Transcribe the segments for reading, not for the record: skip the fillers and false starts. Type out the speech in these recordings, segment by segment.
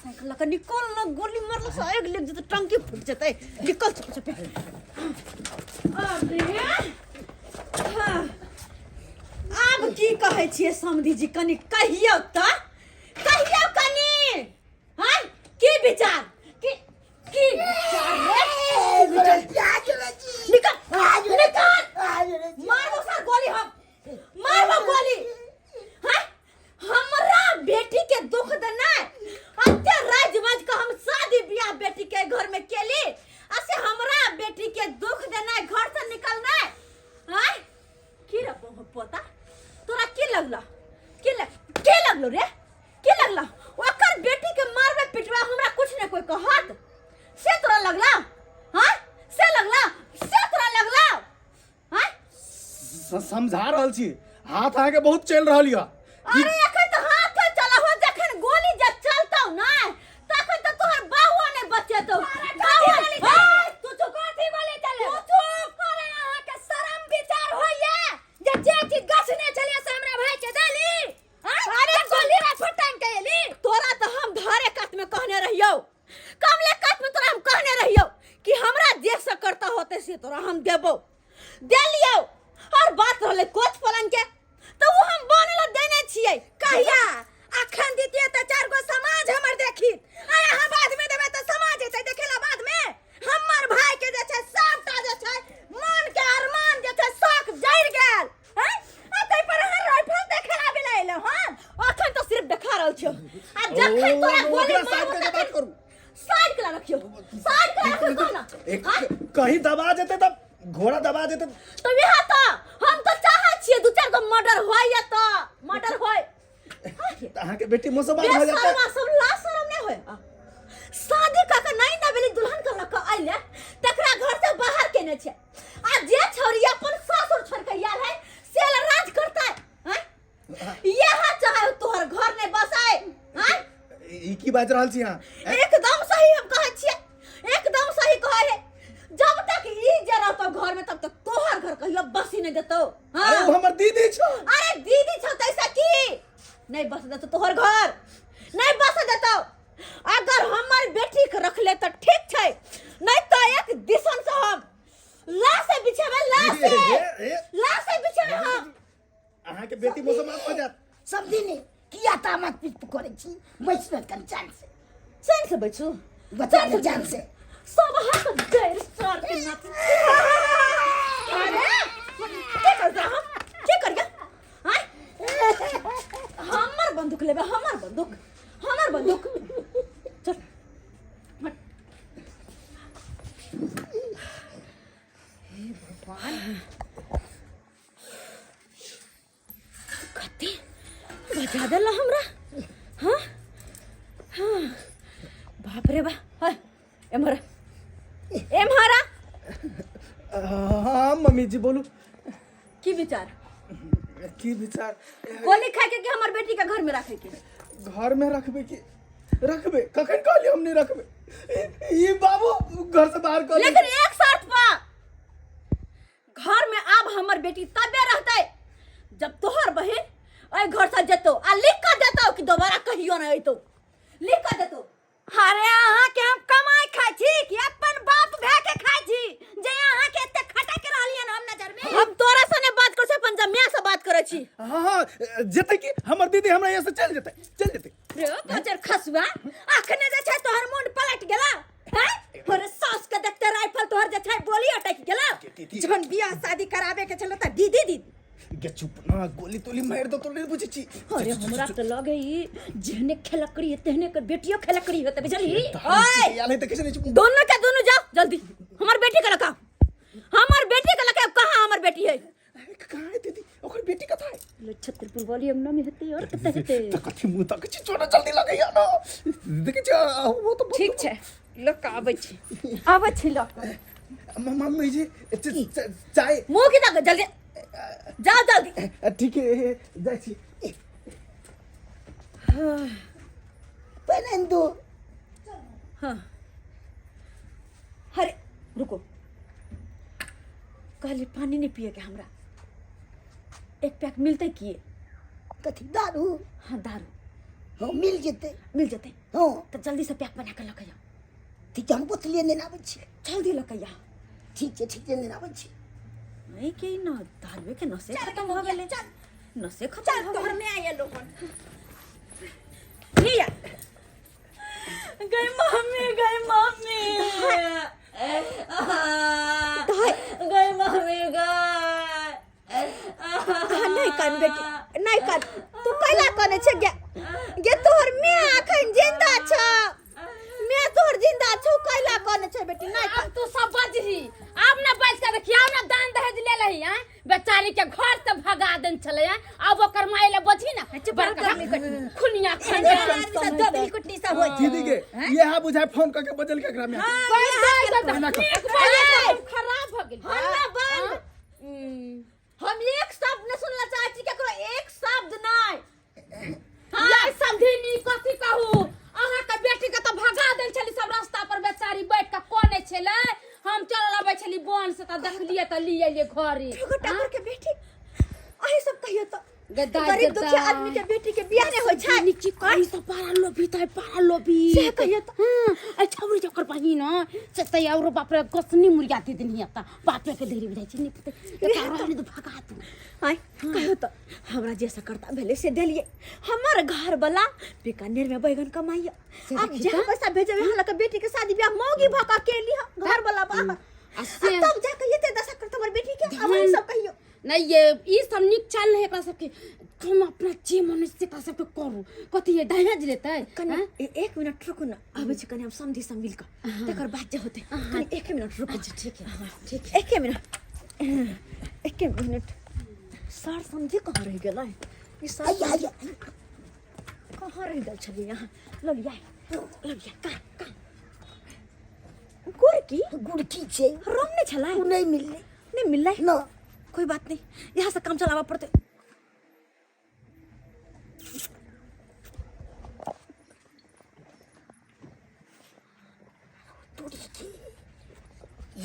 Motorcycle लगा निकल ना गोली मारला से आग लग जते टंकी फूट जते निकल चुप अरे हाँ अब की कहै छियै समधी जी कनी कहियो त कहियो कनी हां की विचार की विचार निकल मारो सर गोली हम मारो गोली हां हमरा बेटी के दुख देना अत्ते राजमज का हम शादी बियाह बेटी के घर में केली असे हमरा बेटी के दुख देना घर से निकलना हां की रे पोता तोरा की लगला की लगलो रे की लगला ओकर बेटी के मारबे पिटबे हमरा कुछ ने कोई कहत से तोरा लगला हां से तोरा लगला हां समझा रहल छी हाथ आगे बहुत चल रहल य अरे एखन त हाथ चला हो जखन गोली जे चलतौ ना तखन त तोहर बाहुआ ने बचेतौ तू तो कथि बोले चले तू करे अहाँ के शरम विचार होइए जे चीज गछने चलिए से हमरा भाई के देली अरे गोली रे फटांग के एली तोरा त हम धारे कात में कहने रहियो कमले कात में तोरा हम कहने रहियो कि हमरा जे से करता होते से तोरा हम देबो देलियो और बात रहले कोच पलंग के तो वो हम बनला देने छियै कहिया अखन दितिए त चार गो समाज हमर देखी आ यहाँ बाद में देबे त समाज छै देखेला बाद में हमर भाई के जे छै सबटा जे छै मन के अरमान जे छै शौक जड़ गेल हैं आ तै पर हर राइफल देखेला भी नहीं ले हां अखन तो सिर्फ देखा रहल छियो आ जखन तोरा गोली साइड के बात करू साइड के रखियो साइड के रखियो ना कहीं दबा देते तब घोड़ा दबा देते तो यहाँ तो हम तो चाहे छियै दू चार गो मर्डर होय या तो मर्डर होय अहाँ के बेटी मुसलमान हो जाता है सब ला शरम नहीं होय शादी का के नहीं ना भेली दुल्हन के लक आइले तकरा घर से बाहर केने छै आ जे छोरी अपन सासुर छोड़ के आयल है से राज करता है यहाँ चाहे तोहर घर नहीं बसाए हैं ई की बात रहल छी हां एकदम सही हम कहै छियै एकदम सही कहै है जब तक ई जरा तो घर में तब तक तोहर घर कहियो बसी नहीं देतो हां अरे वो हमर दीदी छ अरे दीदी छ तैसा की नहीं बस देतो तोहर घर नहीं बस देतो अगर हमर बेटी के रख ले त ठीक छै नहीं तो एक दिसन से हम लाश बिछावे लाश बिछावे हम अहाँ के बेटी मुसलमान हो जात समझी ने किया तामत पिट करे छी बैठबे कन चैन से बैठू बचा के जान से सब हाथ गैर स्टार्ट के ना अरे क्या कर रहा हम क्या कर गया हां हमर बंदूक लेबे हमर बंदूक चल हे भगवान कति बजा देला हमरा हां हां बाप रे बा हाय एमहरा हाँ मम्मी जी बोलू की विचार गोली खा के हमर बेटी के घर में रखे के घर में रखबे कखन कहली हम नहीं रखबे ई बाबू घर से बाहर कर लेकिन एक शर्त पर घर में अब हमर बेटी तबे रहते जब तोहर बहन ओइ घर से जतो आ लिख कर देतो कि दोबारा कहियो ना अइतो लिख कर देतो अरे अहाँ के हम कमाई खाई छी कि अपन बाप भे के खाई छी जे अहाँ के एते खटक रहलिए ना हम नजर में हम तोरा सने बात कर से पंजाबिया से बात करे छी हां जते कि हमर दीदी हमरा यहाँ से चल जेते रे बजर खसुआ अखने जे छै तोहर मुंड पलट गेला हैं और सास के देखते राइफल तोहर जे छै बोली अटक गेला जवन बियाह शादी करावे के छलो त दीदी गे चुप ना गोली तोली मार दो तो नहीं बुझे छी अरे हमरा त लगे ई जेहने खेलकड़ी तेहने के बेटियो खेलकड़ी होते बुझली ओए याले त किसे नहीं चुप दोनों के दोनों जाओ जल्दी हमर बेटी के लका कहां हमर बेटी है कहां है दीदी ओकर बेटी कथा है छत्रपुर वाली अंगना में हेते और कते हेते त कथि मुंह तक छी छोड़ा जल्दी लगे या ना देखे छ वो तो ठीक छै लोक आबै छी लोक मम्मी जी चाय मुंह की तक जल्दी जाओ जल्दी ठीक है जाय छी पहले दो हां अरे रुको कहली पानी नहीं पिए के हमरा एक पैक मिलते किए कथी दारू हाँ दारू हाँ मिल जेते मिल जेतै हाँ तो जल्दी से पैक बना के लऽ के जाओ ठीक छै हम बोतलिए नेने आबै छी जल्दी लऽ के आ ठीक छै नेने आबै छी नहीं के न दारू के नशे खत्म हो गेले नशे खत्म हो गेले में आया लोगन लिया गई मम्मी गई मम्मी नहीं कान बेटी नहीं कान तू कैला कने छे गे तोहर मैं अखन जिंदा छ मैं तोहर जिंदा छु कैला कने छे बेटी नहीं अब तू सब बजही अब ना बच के देखिया ना दान दहेज ले लही हैं बेचारी के घर से भगा देन चले हैं अब ओकर माय ले बची ना बड़का खुनिया दबली कुटनी सब हो दीदी के ये हा बुझाए फोन करके बदल के एकरा में खराब हो गेल हम एक शब्द न सुनला चाहै छी केकरो एक शब्द नहीं हां समझिनी कथि कहू अहाँ के बेटी के तो भगा देन छली सब रास्ता पर बेचारी बैठ के कोने छले हम चल आबै छली बोन से त देखलिए त लिए घरे टाकर के बेटी अही सब कहियो तो गद्दा गरीब दुखिया आदमी के बेटी के बियाह नहीं होय छै नीचे कहीं सब पारा लोभी से कहियो तो हां छौरी जकर बहिन न से तै और बाप रे कसनी मुर्गा दे देनी त बापे के देरी बुझाइ छै नहीं पता रहने तो भगा तू आय कहियो तो हमरा जे सकरता भेले से देलिए हमर घर वाला बीकानेर में बैगन कमाइया अब जे पैसा भेजे हमरा के बेटी के शादी ब्याह मौगी भका के लिया घर वाला बाहर तब जाके ये ते दशा करता हमर बेटी के अब ई सब कहियो नहीं ये ई सब निक चल है एकरा सबके तुम अपना जे मन से एकरा सबके करू कथि ये दहेज लेतै कने एक मिनट रुकू ना आबै छै कने हम समझी सब मिल के तकर बाद जे होते कने एक मिनट रुकू अच्छा ठीक है एक मिनट सर समझी कहाँ रह गेलै ई सर कहाँ रह गेल छली यहाँ ललिया का गुड़की छै रंग नहीं छला नहीं मिलले ना कोई बात नहीं यहाँ से काम चलावा पड़ते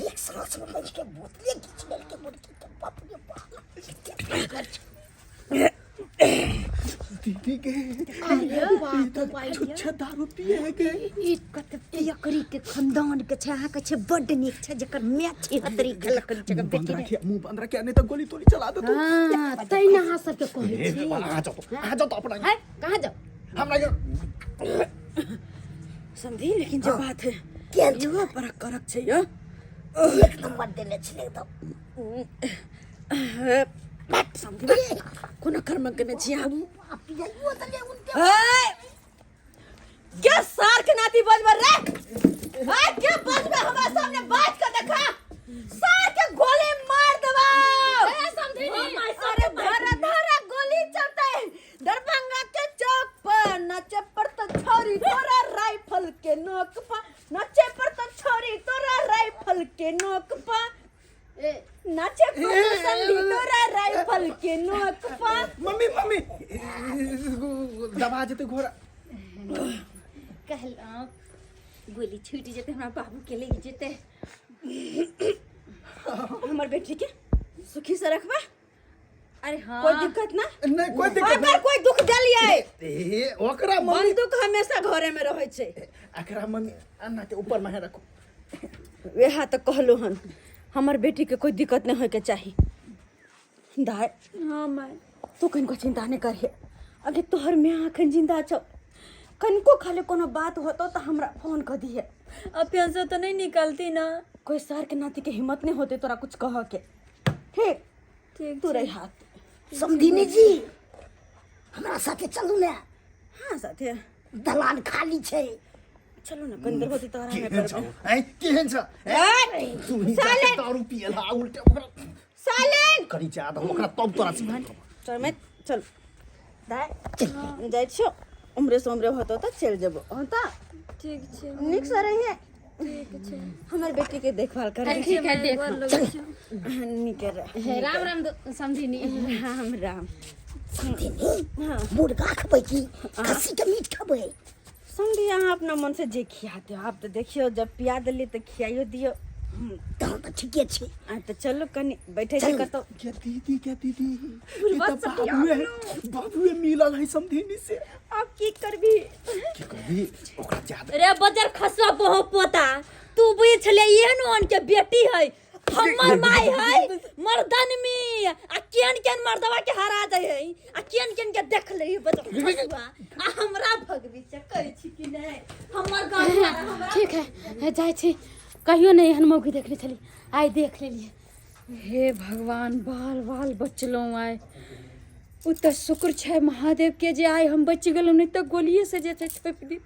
एक साल से मैं के बोतले खींच के गुड़की के बाप रे बाप दीदी के छुच्छा दारू पिए के ई कते पिया करी के खानदान के छै अहाँ के छै बड नीक छै जकर मैं छी हतरी गल करी जगह बेटी रे मुंह बंद रखे नहीं तो गोली तोली चला दे तू हां तै ना हां सब के कहै छी आ जाओ तो अपना है कहां जाओ हमरा के समझी लेकिन जो बात है क्या जुआ पर करक छै यो एक नंबर देले छले तो बात समझी कोना कर्म करने छी हम आप ये बोतले उनके क्या सार के नाती बजबा रे हाय क्या बजबा हमरा सामने बात के देखा सार के गोली मार देबा ए समझी अरे धरा गोली चलते दरभंगा के चौक पर नचे पर तो छोरी तोरा राइफल के नोक पर नचे पर तो छोरी तोरा राइफल के नोक पर नाचे पर संधी तोरा राइफल के नोक पर मम्मी दबा जेते घोड़ा कहला गोली छूट जेते हमरा बाबू के ले जेते हमर बेटी के सुखी से रखबा अरे हां कोई दिक्कत ना नहीं कोई दिक्कत अगर कोई दुख जलिए ओकरा मम्मी बंदूक हमेशा घरे में रहै छै एकरा मम्मी अन्ना के ऊपर में रखो वेहा तो कहलो हन हमर बेटी के कोई दिक्कत नहीं होय के चाहिए दाय हां मैं तू कनको चिंता नहीं करिए अगे तोहर में आखन जिंदा छ कनको खाले कोनो बात होतो तो हमरा फोन कर दिए अब से तो नहीं निकलती ना कोई सर के नाती के हिम्मत नहीं होते तोरा कुछ कह के ठीक तू रही हाथ समझिनी जी हमरा साथे चलू ने हाँ साथे दलान खाली छै चलो ना कंदर होती तोरा में केहन छ केहन छ तू ही जाके दारू पिएला उल्टे ओकरा सालेन करी जा द ओकरा तब तोरा सिखा चल मैं चल दाय जाय छो उम्रे से उम्रे होतो त चल जबो होता ठीक छे निक से रहिए ठीक छे हमर बेटी के देखभाल कर ठीक है देख निके रह राम राम समझिनी राम राम समझिनी मुर्गा खबै की खस्सी के मीट खबै समझी यहाँ अपना मन से जे खियाते हो आप तो देखियो जब पिया दिली तो खियाइयो दियो तहन तऽ ठीके छै। आ तो चलो कनी बैठे चल। छी कतो क्या दीदी ये बात तो सब बाबू मिलल है समधिनी से। अब की करबी की कहबी ओकरा ज्यादा रे बजर खसवा बहो पोता तू बुझ छले एहन ओन के बेटी है हमर माई है मर्दन में आ केन केन मर्दवा के हरा जाय है आ केन केन के देख ले बजर खसवा आ हमरा भगवी से कहै छी कि नहीं हमर गांव हमरा ठीक है जाय छी कहियो नहीं एहन मौकी देखले छली आइ देख लेलिए। हे भगवान बाल बाल बचलौं आइ उ त शुक्र छै महादेव के जे आइ हम बच गेलौं नहीं त गोलिये से जे छै छपि दी।